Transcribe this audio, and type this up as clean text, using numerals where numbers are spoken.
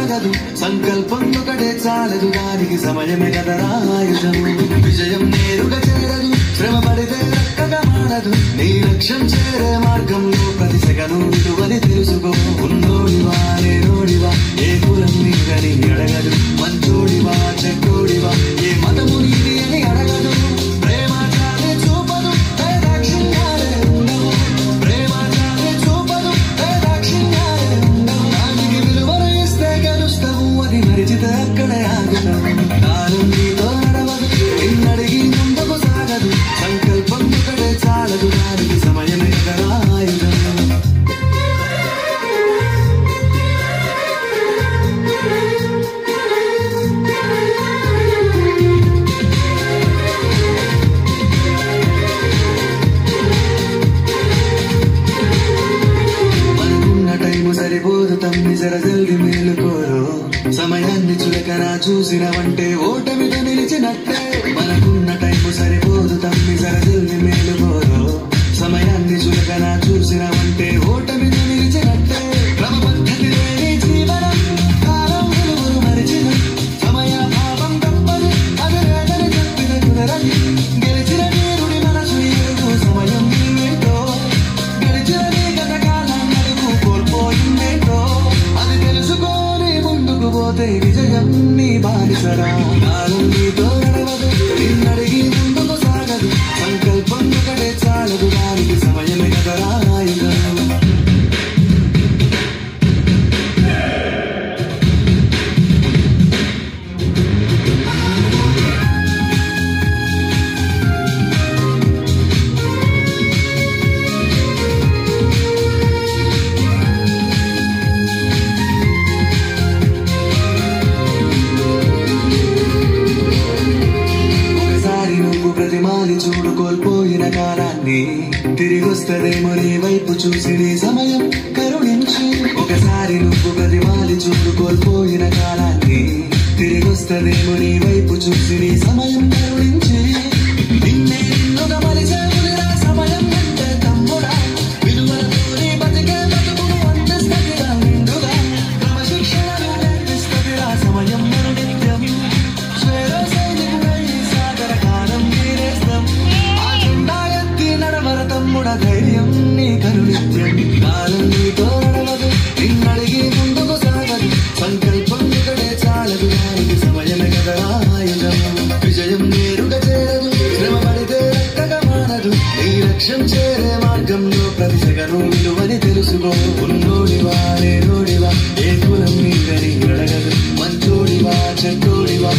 సాగదు సంకల్పం ఒకటే చాలదు దానికి సమయమే కదరా ఆయుధం విజయం నేరుగా చేరదు శ్రమ పడితే చక్కగా మారదు నీ లక్ష్యం చేరే మార్గంలో ప్రతి సెకను విలువని తెలుసుకో ఉన్నోడివా లేనోడివా ఏ కులం నీదని అడగదు మంచోడివా చెడ్డోడివా ఏ మతము నీది అని అడగదు ప్రేమ చాలే చూపదు దాక్షిణ్యాలే ఉండవు ప్రేమ చాలే చూపదు దాక్షిణ్యాలే ఉండవు దానికి విలువను ఇస్తే గెలుస్తావు అది మరిచితే అక్కడే ఆగుతావు కాలం నీతో నడవదు నిన్నడిగి ముందుకు సాగదు సంకల్పం ఒకటే చాలదు దానికి సమయమే కదరా ఆయుధం సరిపోదు తమ్మి జర జల్ది మేలుకోరు సమయాన్ని చులకనా చూసినవంటే ఓటమితో నిలిచినట్టే మనకున్న టైము సరిపోదు తమ్మి జర జల్ది మేలుకోరు సమయాన్ని చులకనా చూసినవంటే ఓటమితో నిలిచినట్టే క్రమపద్ధతి లేని జీవనం కాలం విలువను మరిచిన సమయ భావం తప్పదు అది లేదని చెప్పిన కుదరది గెలిచిన వీరుడి మనసు ఎరుగు సమయం నీవేంటో గడిచిన నీ గత కాలం నడుగు కోల్పోయిందేంటో అది తెలుసుకొని ముందుకు పోతే విజయం నీ బానిసరా కాలం నీతో నడవదు నిన్నడిగి ముందుకు సాగదు సంకల్పం ఒకటే చాలదు దానికి సమయమే కదరా ఆయుధం ప్రతిమాని చూడు కోల్పోయిన కాలాన్ని తిరిగొస్తదేమో నీ వైపు చూసి నీ సమయం కరుణించు ఒకసారి నువ్వు ప్రతిమాని చూడు కోల్పోయిన కాలాన్ని తిరిగొస్తదేమో నీ వైపు చూసి నీ సమయం కరుణించి నిన్నే నిన్నుగా మలిచేవులిరా సమయం అంటే తమ్ముడా విలువలతో నీ బతికే బతుకును అందిస్తదిరా నిండుగా క్రమశిక్షణను నేర్పిస్తదిరా సమయం నిత్యం స్వేరో సైనికుడై సాగర కాలం తమ్ముడ ధైర్యం నీ కరునిత్యం కాలం నీతో నడవదు నిన్నడిగి ముందుకు సాగదు సంకల్పం ఒకటే చాలదు దానికి సమయమే కదరా ఆయుధం విజయం నేరుగా చేరదు శ్రమ పడితే చక్కగా మారదు నీ లక్ష్యం చేరే మార్గంలో ప్రతి సెకను విలువని తెలుసుకో ఉన్నోడివా లేనోడివా ఏ కులం నీదని అడగదు మంచోడివా చెడ్డోడివా